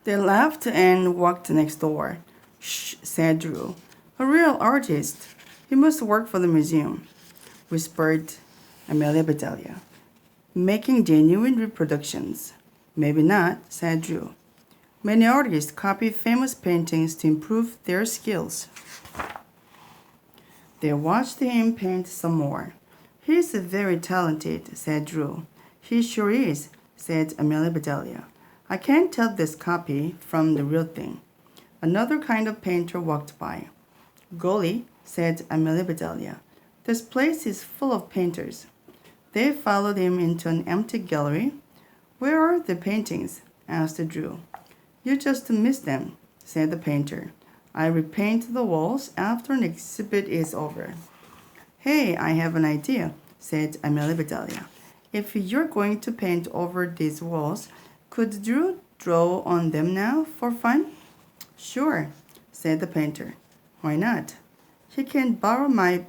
They laughed and walked next door. Shh, said Drew. A real artist. He must work for the museum, whispered Amelia Bedelia. Making genuine reproductions. Maybe not, said Drew. Many artists copy famous paintings to improve their skills. They watched him paint some more. He's very talented, said Drew. He sure is, said Amelia Bedelia. I can't tell this copy from the real thing. Another kind of painter walked by. Golly, said Amelia Bedelia. This place is full of painters. They followed him into an empty gallery. Where are the paintings? Asked Drew. You just missed them, said the painter. I repaint the walls after an exhibit is over. Hey, I have an idea, said Amelia Bedelia. If you're going to paint over these walls, could Drew draw on them now for fun? Sure, said the painter. Why not? He can borrow my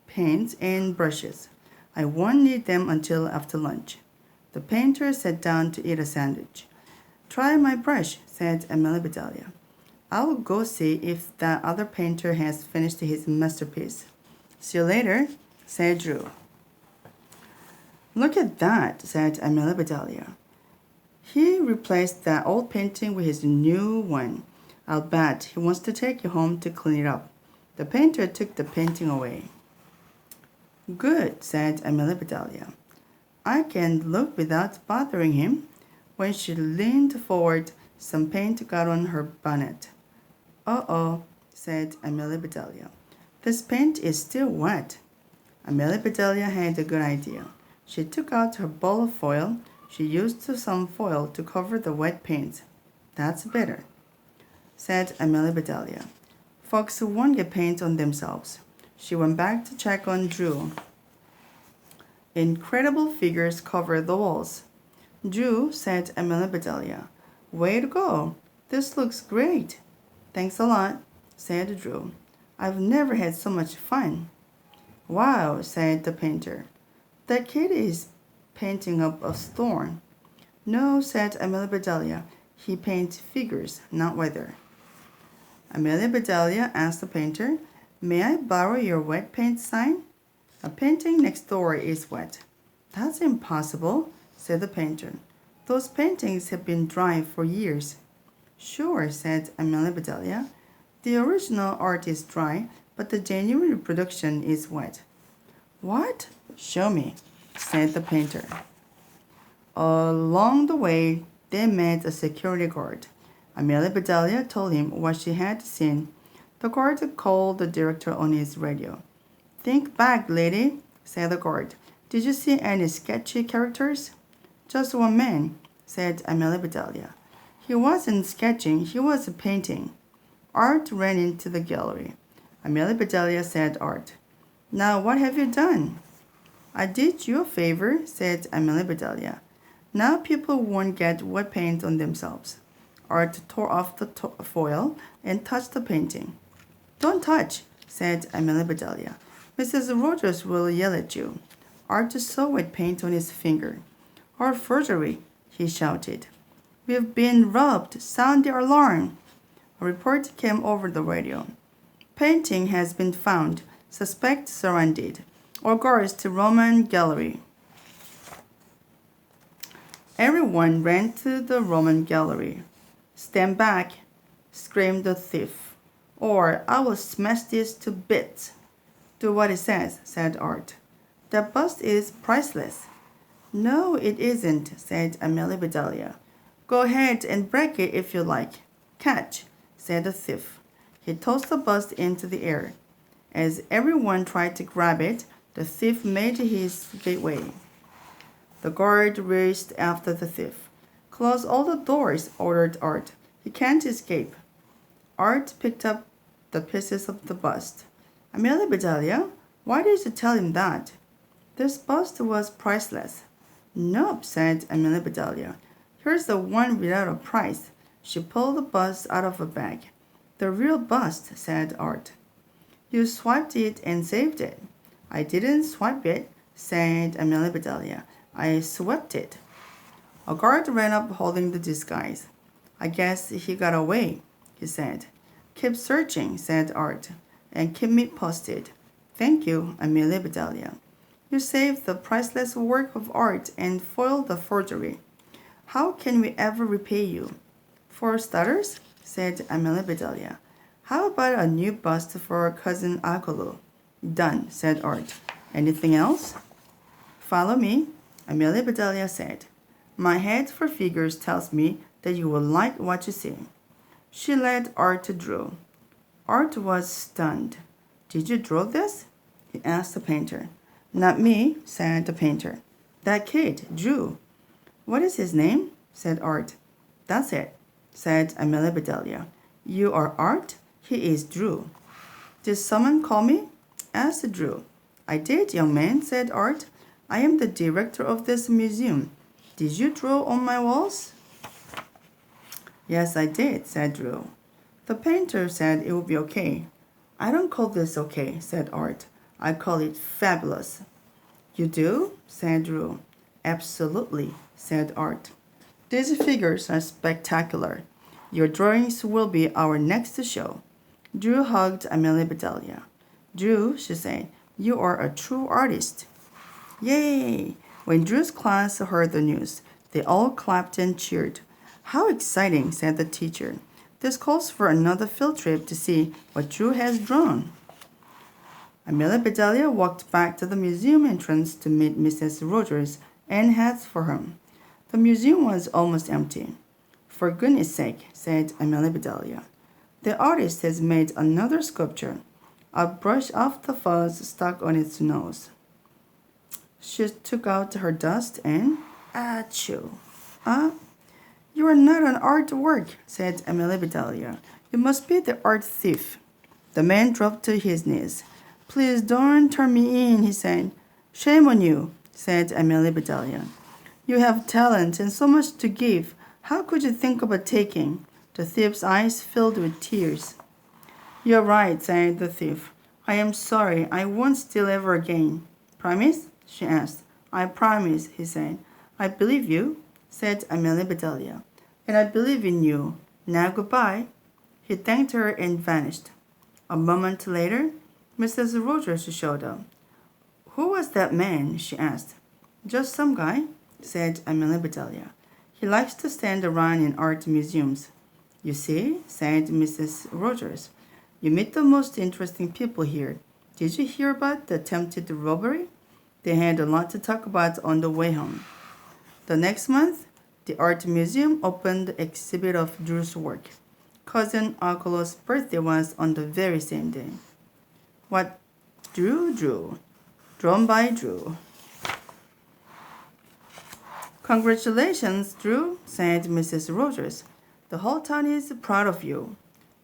paints and brushes. I won't need them until after lunch. The painter sat down to eat a sandwich. Try my brush, said Amelia Bedelia. I'll go see if that other painter has finished his masterpiece. See you later, said Drew. Look at that, said Amelia Bedelia. He replaced that old painting with his new one. I'll bet he wants to take it home to clean it up. The painter took the painting away. Good, said Amelia Bedelia. I can look without bothering him. When she leaned forward, some paint got on her bonnet. Uh-oh, said Amelia Bedelia. This paint is still wet. Amelia Bedelia had a good idea. She took out her ball of foil. She used some foil to cover the wet paint. That's better, said Amelia Bedelia. Folks won't get paint on themselves. She went back to check on Drew. Incredible figures covered the walls. Drew, said Amelia Bedelia. Way to go. This looks great. Thanks a lot, said Drew. I've never had so much fun. Wow, said the painter. That kid is painting up a storm. No, said Amelia Bedelia. He paints figures, not weather. Amelia Bedelia asked the painter, May I borrow your wet paint sign? A painting next door is wet. That's impossible, said the painter. Those paintings have been dry for years. Sure, said Amelia Bedelia. The original art is dry, but the genuine reproduction is wet. What? Show me, said the painter. Along the way, they met a security guard. Amelia Bedelia told him what she had seen. The guard called the director on his radio. Think back, lady, said the guard. Did you see any sketchy characters? Just one man, said Amelia Bedelia. He wasn't sketching, he was painting. Art ran into the gallery. Amelia Bedelia said Art. Now what have you done? I did you a favor, said Amelia Bedelia. Now people won't get wet paint on themselves. Art tore off the foil and touched the painting. Don't touch, said Amelia Bedelia. Mrs. Rogers will yell at you. Art saw wet paint on his finger. Our forgery, he shouted. We've been robbed. Sound the alarm. A report came over the radio. Painting has been found. Suspect surrounded. All guards to Roman gallery. Everyone ran to the Roman gallery. Stand back, screamed the thief, or I will smash this to bits. Do what it says, said Art. That bust is priceless. No, it isn't, said Amelia Bedelia. Go ahead and break it if you like. Catch, said the thief. He tossed the bust into the air. As everyone tried to grab it, the thief made his gateway. The guard raced after the thief. Close all the doors, ordered Art. He can't escape. Art picked up the pieces of the bust. Amelia Bedelia, why did you tell him that? This bust was priceless. Nope, said Amelia Bedelia. Here's the one without a price. She pulled the bust out of a bag. The real bust, said Art. You swiped it and saved it. I didn't swipe it, said Amelia Bedelia. I swept it. A guard ran up holding the disguise. I guess he got away, he said. Keep searching, said Art, and keep me posted. Thank you, Amelia Bedelia. You saved the priceless work of art and foiled the forgery. How can we ever repay you? For starters, said Amelia Bedelia, how about a new bust for cousin Agolo? Done, said Art. Anything else? Follow me, Amelia Bedelia said. My head for figures tells me that you will like what you see. She led Art to draw. Art was stunned. Did you draw this? He asked the painter. Not me, said the painter. That kid, Drew. What is his name? Said Art. That's it, said Amelia Bedelia. You are Art? He is Drew. Did someone call me? Asked Drew. I did, young man, said Art. I am the director of this museum. Did you draw on my walls? Yes, I did, said Drew. The painter said it would be okay. I don't call this okay, said Art. I call it fabulous. You do? Said Drew. Absolutely, said Art. These figures are spectacular. Your drawings will be our next show. Drew hugged Amelia Bedelia. Drew, she said, you are a true artist. Yay! When Drew's class heard the news, they all clapped and cheered. How exciting, said the teacher. This calls for another field trip to see what Drew has drawn. Amelia Bedelia walked back to the museum entrance to meet Mrs. Rogers and head for home. The museum was almost empty. For goodness sake, said Amelia Bedelia. The artist has made another sculpture. I'll brush off the fuzz stuck on its nose. She took out her dust and achoo. You are not an artwork, said Amelia Bedelia. You must be the art thief. The man dropped to his knees. Please don't turn me in, he said. Shame on you, said Amelia Bedelia. You have talent and so much to give. How could you think about taking? The thief's eyes filled with tears. You're right, said the thief. I am sorry. I won't steal ever again. Promise? She asked. I promise, he said. I believe you, said Amelia Bedelia. And I believe in you. Now goodbye. He thanked her and vanished. A moment later, Mrs. Rogers showed up. Who was that man? She asked. Just some guy, said Amelia Bedelia. He likes to stand around in art museums. You see, said Mrs. Rogers. You meet the most interesting people here. Did you hear about the attempted robbery? They had a lot to talk about on the way home. The next month, the art museum opened the exhibit of Drew's work. Cousin Agolo's birthday was on the very same day. What Drew drew, drawn by Drew. Congratulations, Drew, said Mrs. Rogers. The whole town is proud of you.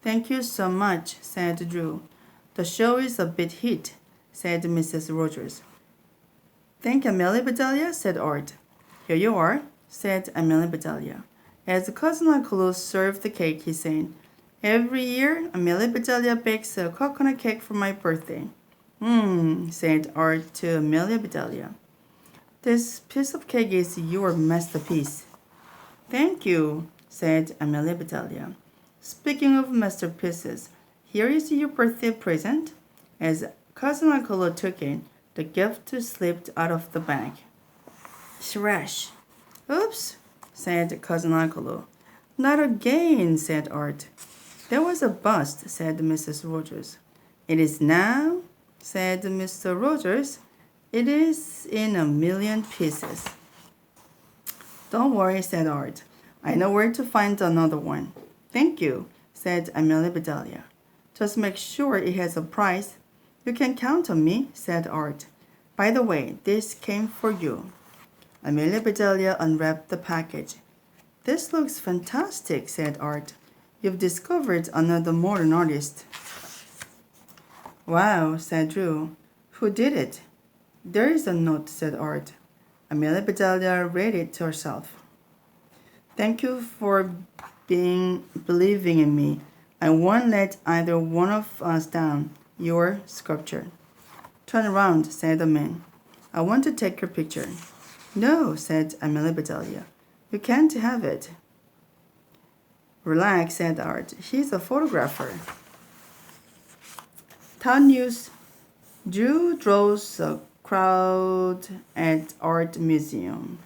Thank you so much, said Drew. The show is a big hit, said Mrs. Rogers. Thank Amelia Bedelia, said Art. Here you are, said Amelia Bedelia. As Cousin Uncle served the cake, he said, Every year, Amelia Bedelia bakes a coconut cake for my birthday. Said Art to Amelia Bedelia. This piece of cake is your masterpiece. Thank you, said Amelia Bedelia. Speaking of masterpieces, here is your birthday present. As Cousin Uncle took it, the gift slipped out of the bag. Shrash. Oops, said Cousin Uncle. Not again, said Art. There was a bust, said Mrs. Rogers. It is now, said Mr. Rogers. It is in a million pieces. Don't worry, said Art. I know where to find another one. Thank you, said Amelia Bedelia. Just make sure it has a price. You can count on me, said Art. By the way, this came for you. Amelia Bedelia unwrapped the package. This looks fantastic, said Art. You've discovered another modern artist. Wow, said Drew. Who did it? There is a note, said Art. Amelia Bedelia read it to herself. Thank you for believing in me. I won't let either one of us down. Your sculpture. Turn around, said the man. I want to take your picture. No, said Amelia Bedelia. You can't have it. Relax, said Art. He's a photographer. Todd News. Drew draws a crowd at art museum.